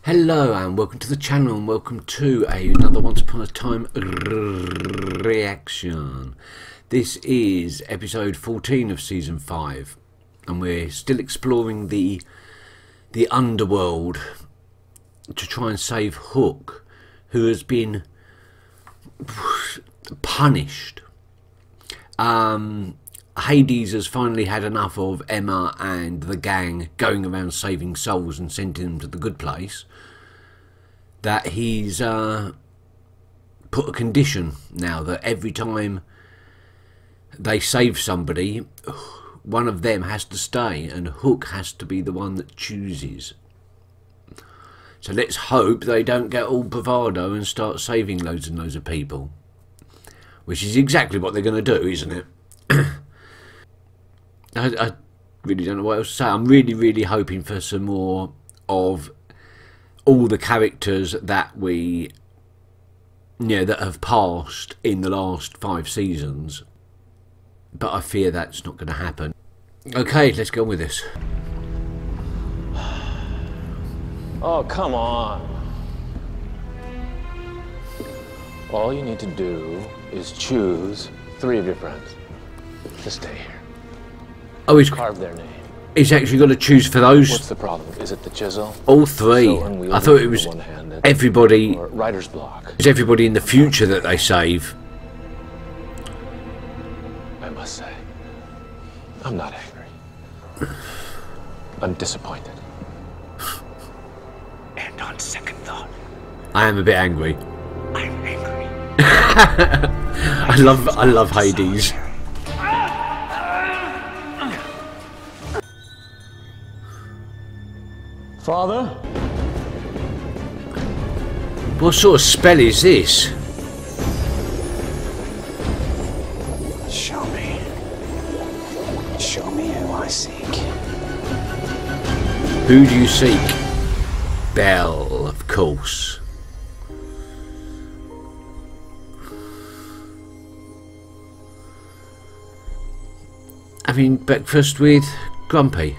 Hello and welcome to the channel and welcome to another Once Upon a Time reaction. This is episode 14 of season 5 and we're still exploring the Underworld to try and save Hook, who has been punished. Hades has finally had enough of Emma and the gang going around saving souls and sending them to the good place, that he's put a condition now that every time they save somebody, one of them has to stay and Hook has to be the one that chooses. So let's hope they don't get all bravado and start saving loads and loads of people, which is exactly what they're going to do, isn't it? I really don't know what else to say. I'm really hoping for some more of all the characters that we, that have passed in the last 5 seasons. But I fear that's not going to happen. Okay, let's go on with this. Oh, come on. All you need to do is choose 3 of your friends to stay here. Oh, carve their name. He's actually got to choose for those. What's the problem? Is it the chisel? All 3. I thought it was everybody. Or writer's block. It's everybody in the future that they save. I must say, I'm not angry. I'm disappointed. And on second thought, I am a bit angry. I'm angry. I love Hades. Father? What sort of spell is this? Show me. Show me who I seek. Who do you seek? Belle, of course. Having breakfast with Grumpy.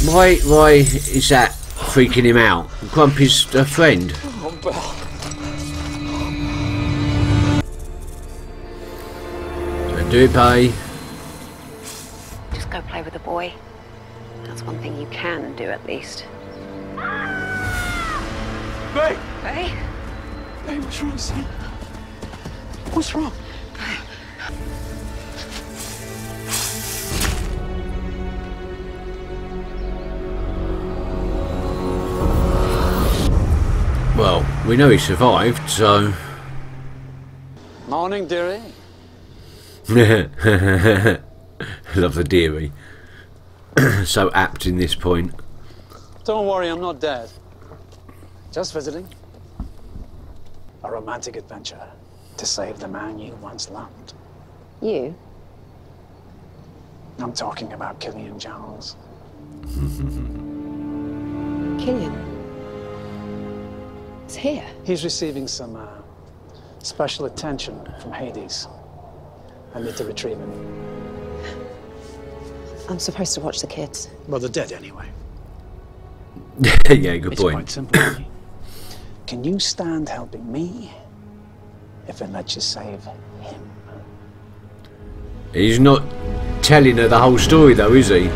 Why is that freaking him out? Grumpy's a friend. Oh, Belle. Don't do it, Bay. Just go play with the boy. That's one thing you can do, at least. Hey! Hey? Hey, what's wrong, son? What's wrong? Well, we know he survived, so... Morning, dearie. Love the dearie. So apt in this point. Don't worry, I'm not dead. Just visiting. A romantic adventure to save the man you once loved. You? I'm talking about Killian Jones. Killian? It's here. He's receiving some special attention from Hades. I need to retrieve him. I'm supposed to watch the kids. Well, they're dead anyway. Yeah, good It's point. quite simple. Can you stand helping me if it lets you save him? He's not telling her the whole story though, is he?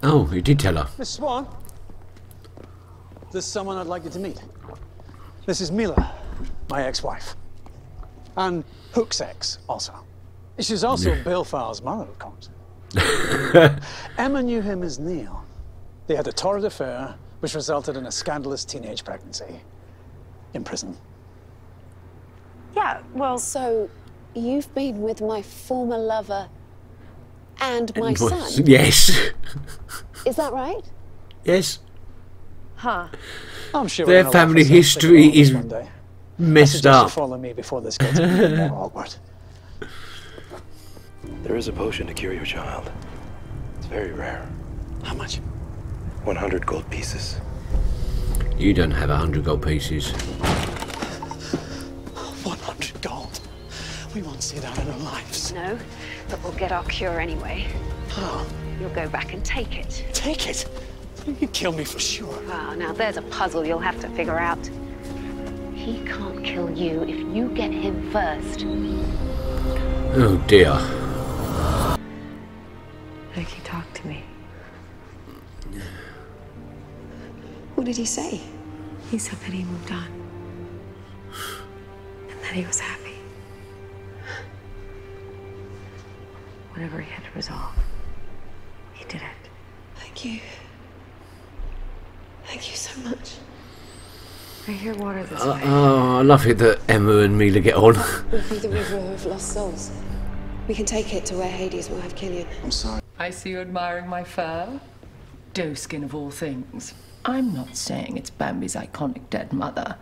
Oh, he did tell her. Miss Swan, there's someone I'd like you to meet. This is Mila, my ex-wife. And Hook's ex, also. She's also Balefowl's mother, of course. Emma knew him as Neil. They had a torrid affair, which resulted in a scandalous teenage pregnancy. In prison. Yeah, well... So, you've been with my former lover and my son? Yes. Is that right? Yes. Huh. I'm sure Their family history is messed up. Follow me before this gets more awkward. There is a potion to cure your child. It's very rare. How much? 100 gold pieces. You don't have 100 gold pieces. 100 gold. We won't see that in our lives. No, but we'll get our cure anyway. How? You'll go back and take it. Take it? You'd kill me for sure. Well, now there's a puzzle you'll have to figure out. He can't kill you if you get him first. Oh dear. Vicky, talk to me. What did he say? He said that he moved on. And that he was happy. Whatever he had to resolve, he did it. Thank you. Thank you so much. I hear water this way. Oh, I love it that Emma and Mila get on. We'll be the river of lost souls. We can take it to where Hades will have Killian. I'm sorry. I see you admiring my fur. Doeskin of all things. I'm not saying it's Bambi's iconic dead mother.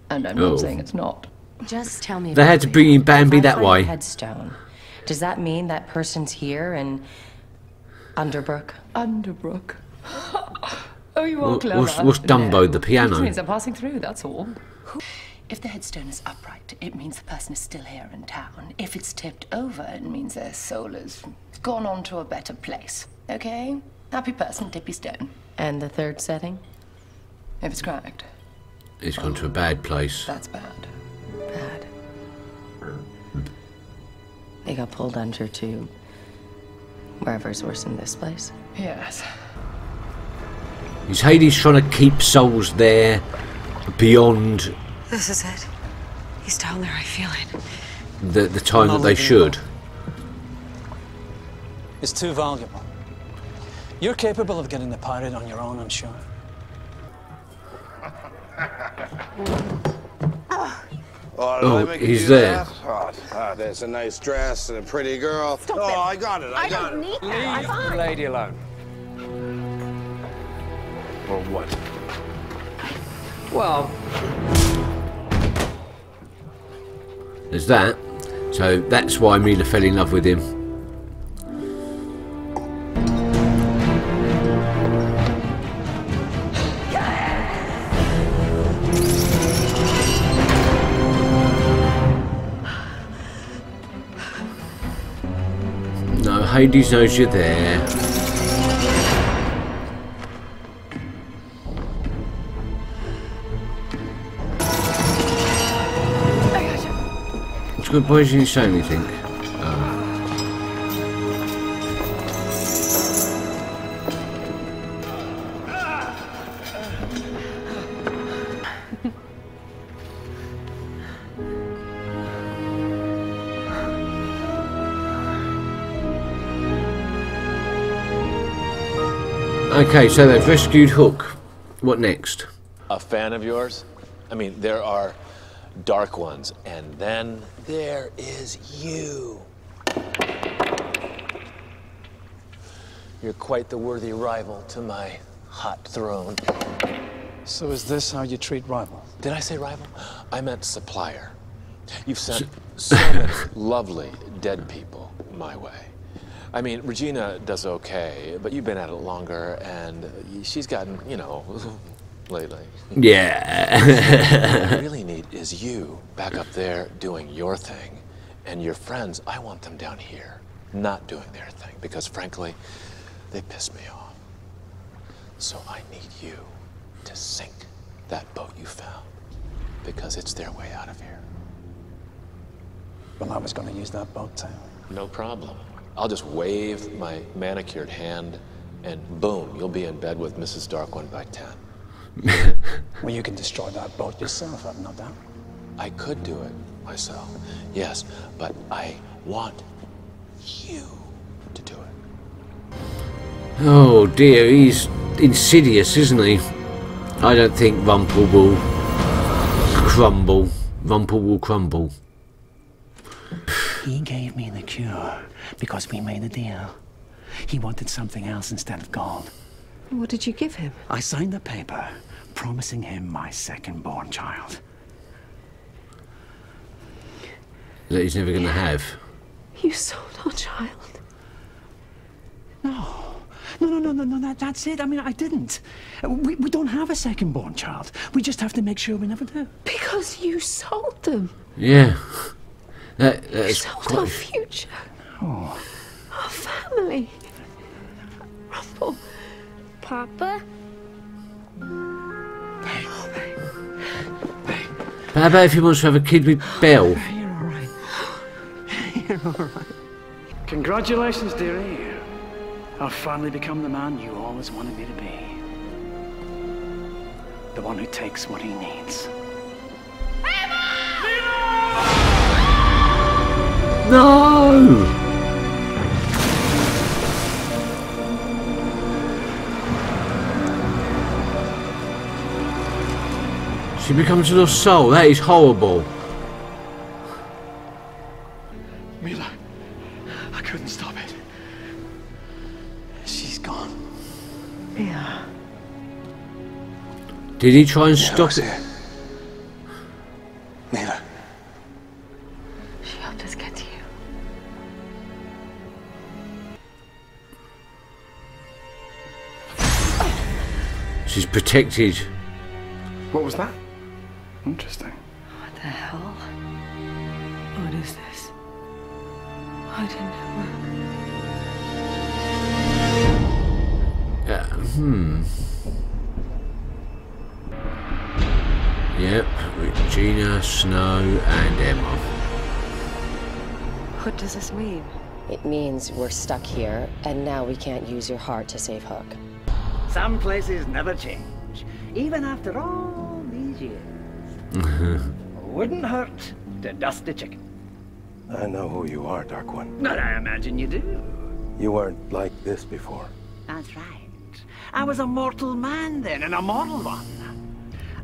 And I'm not saying it's not. Just tell me. They had to bring in Bambi that way. Headstone. Does that mean that person's here in Underbrook? Underbrook. Oh, you are clever. What's Dumbo, the piano? It means I'm passing through, that's all. If the headstone is upright, it means the person is still here in town. If it's tipped over, it means their soul has gone on to a better place. Okay? Happy person, tippy stone. And the third setting? If it's cracked. It's gone to a bad place. That's bad. Bad. They got pulled under to wherever's worse than this place. Yes. Is Hades trying to keep souls there beyond This is it. He's down there, I feel it. the time that they should? It's too valuable. You're capable of getting the pirate on your own, I'm sure. Oh, he's there. There's a nice dress and a pretty girl. Stop oh, it. I got it. I got don't it. need that. Leave the lady alone. Or what? Well, There's that. So that's why Mila fell in love with him. No, Hades knows you're there. It's good. Why didn't you say anything? Okay, so they've rescued Hook. What next? A fan of yours? I mean, there are dark ones, and then there is you. You're quite the worthy rival to my hot throne. So is this how you treat rivals? Did I say rival? I meant supplier. You've sent so many lovely dead people my way. I mean, Regina does okay, but you've been at it longer, and she's gotten, you know, lately. Yeah. What I really need is you back up there doing your thing, and your friends, I want them down here, not doing their thing, because frankly, they piss me off. So I need you to sink that boat you found, because it's their way out of here. Well, I was going to use that boat too. No problem. I'll just wave my manicured hand, and boom, you'll be in bed with Mrs. Darkwind by 10. Well, you can destroy that boat yourself, I've no doubt. I could do it myself, yes, but I want you to do it. Oh dear, he's insidious, isn't he? I don't think Rumple will crumble. Rumple will crumble. He gave me the cure because we made a deal. He wanted something else instead of gold. What did you give him? I signed a paper promising him my second-born child. That he's never going to have. You sold our child. No, that's it. I mean, I didn't. We don't have a second-born child. We just have to make sure we never do. Because you sold them. Yeah. That's sold our future. Oh. Our family. Rumble. Papa? How about if he wants to have a kid with Belle? You're all right. You're all right. Congratulations, dearie. I've finally become the man you always wanted me to be. The one who takes what he needs. No! She becomes a lost soul. That is horrible. Mila, I couldn't stop it. She's gone. Yeah. Did he try and stop it? Mila. She helped us get to you. She's protected. What was that? Interesting. What the hell? What is this? I didn't Yep, Regina, Snow, and Emma. What does this mean? It means we're stuck here, and now we can't use your heart to save Hook. Some places never change, even after all these years. Wouldn't hurt to dust a chicken. I know who you are, Dark One. But I imagine you do. You weren't like this before. That's right. I was a mortal man then, and a mortal one.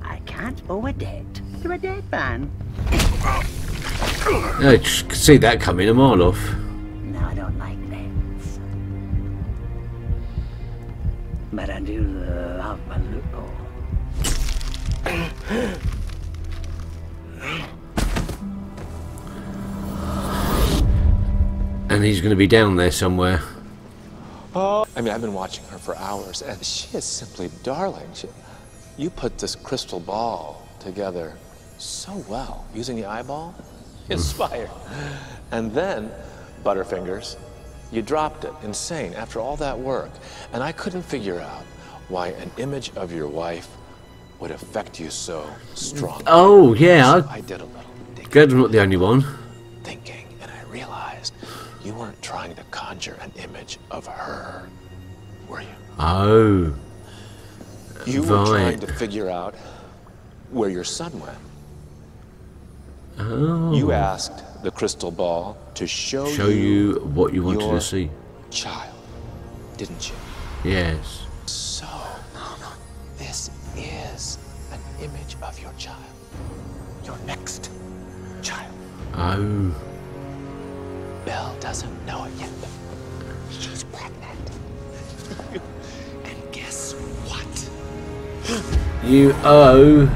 I can't owe a debt to a dead man. I just could see that coming a mile off. No, I don't like debts. But I do love a loophole. And he's going to be down there somewhere. Oh, I mean, I've been watching her for hours, and she is simply darling. You put this crystal ball together so well, using the eyeball. Inspired. And then, Butterfingers, you dropped it. Insane, after all that work. And I couldn't figure out why an image of your wife would affect you so strongly. Oh, yeah. So I did a little digging. Glad I'm not the only one. Thinking, and I realized you weren't trying to conjure an image of her, were you? Oh. You were trying to figure out where your son went. Oh. You asked the crystal ball to show you what you wanted your to see. Child, didn't you? Yes. So, this is an image of your child. Your next child. Oh. Belle doesn't know it yet. She's pregnant. And guess what? You owe.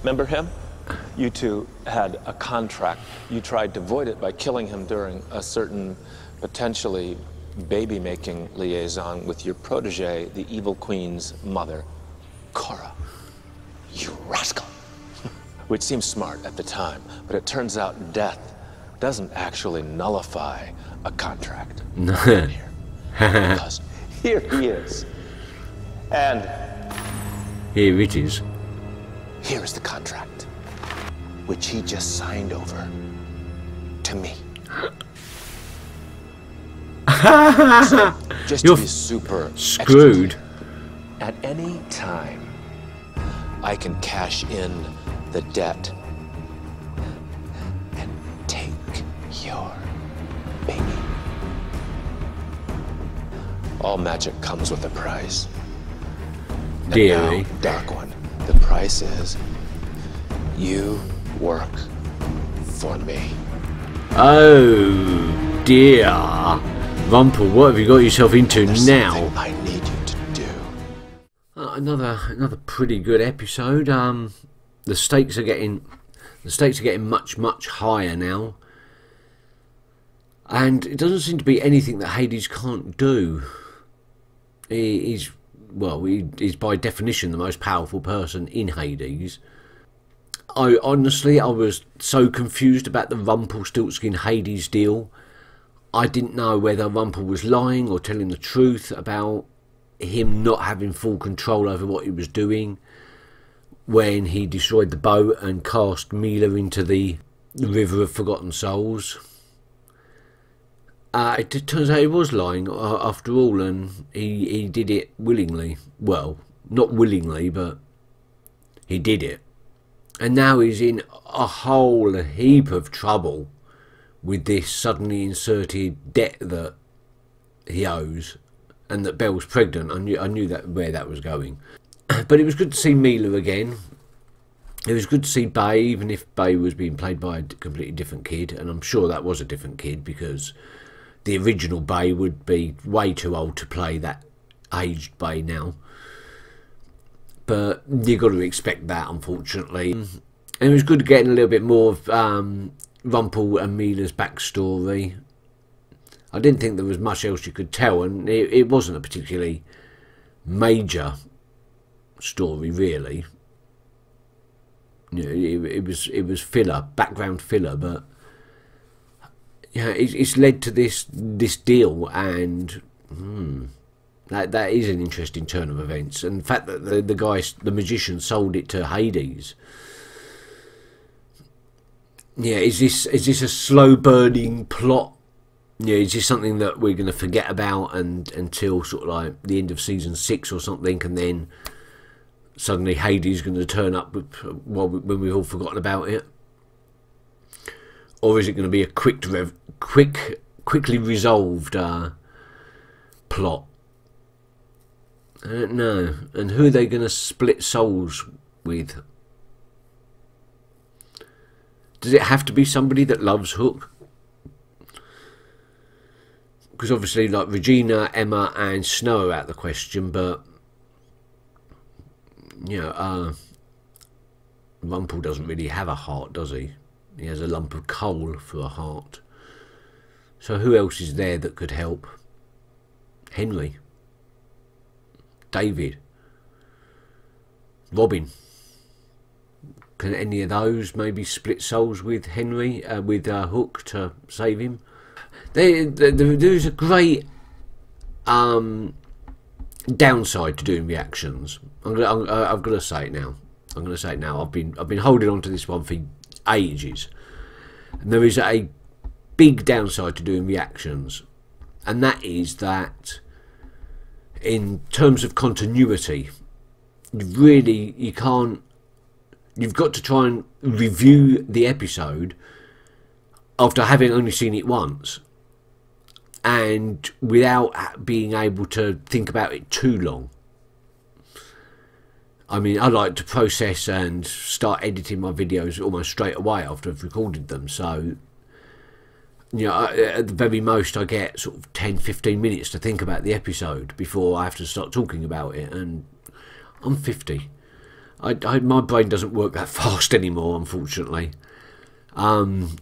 Remember him? You two had a contract. You tried to void it by killing him during a certain potentially baby-making liaison with your protege, the evil queen's mother, Cora. You rascal. Which seemed smart at the time, but it turns out death doesn't actually nullify a contract. No. Because here he is. And here it is. Here is the contract, which he just signed over to me. So, just You're to be super screwed. At any time, I can cash in the debt and take your baby. All magic comes with a price. And Dearie. now, Dark One, the price is you work for me. Oh dear. Rumpel, what have you got yourself into now? I need you to do. Another pretty good episode. The stakes are getting much higher now. And it doesn't seem to be anything that Hades can't do. He's by definition the most powerful person in Hades. I honestly, I was so confused about the Rumpelstiltskin Hades deal. I didn't know whether Rumpel was lying or telling the truth about him not having full control over what he was doing when he destroyed the boat and cast Mila into the River of Forgotten Souls. It turns out he was lying after all, and he did it willingly. Well, not willingly, but he did it. And now he's in a whole heap of trouble with this suddenly inserted debt that he owes, and that Belle's pregnant. I knew that where that was going. But it was good to see Mila again. It was good to see Bay, even if Bay was being played by a completely different kid, and I'm sure that was a different kid because the original Bay would be way too old to play that aged Bay now. But you've got to expect that, unfortunately. And it was good getting a little bit more of Rumpel and Mila's backstory. I didn't think there was much else you could tell, and it wasn't a particularly major story, really. You know, it was filler, background filler, but yeah, it's led to this deal, and that is an interesting turn of events. And the fact that the magician sold it to Hades. Yeah, is this a slow burning plot? Yeah, is this something that we're going to forget about until sort of like the end of season 6 or something, and then suddenly Hades is going to turn up when we've all forgotten about it? Or is it going to be a quickly resolved plot? I don't know. And who are they going to split souls with? Does it have to be somebody that loves Hook? Because obviously, like, Regina, Emma and Snow are out of the question, but you know, Rumpel doesn't really have a heart, does he? He has a lump of coal for a heart. So who else is there that could help? Henry, David, Robin. Can any of those maybe split souls with Henry, with Hook to save him? There's a great downside to doing reactions. I've got to say it now. I'm going to say it now. I've been holding on to this one for ages, and there is a big downside to doing reactions, and that is that in terms of continuity, you can't. You've got to try and review the episode after having only seen it once, and without being able to think about it too long. I mean, I like to process and start editing my videos almost straight away after I've recorded them. So, you know, at the very most, I get sort of 10-15 minutes to think about the episode before I have to start talking about it. And I'm 50. My brain doesn't work that fast anymore, unfortunately. And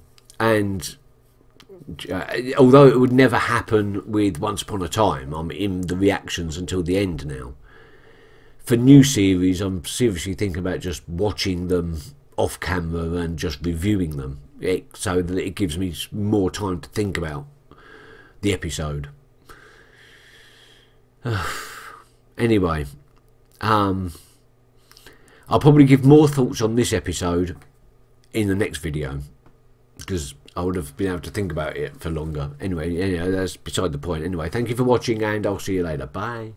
although it would never happen with Once Upon a Time, I'm in the reactions until the end now. For new series, I'm seriously thinking about just watching them off camera and just reviewing them, so that it gives me more time to think about the episode. Anyway, I'll probably give more thoughts on this episode in the next video, because I would have been able to think about it for longer. Anyway, that's beside the point. Anyway, thank you for watching, and I'll see you later. Bye.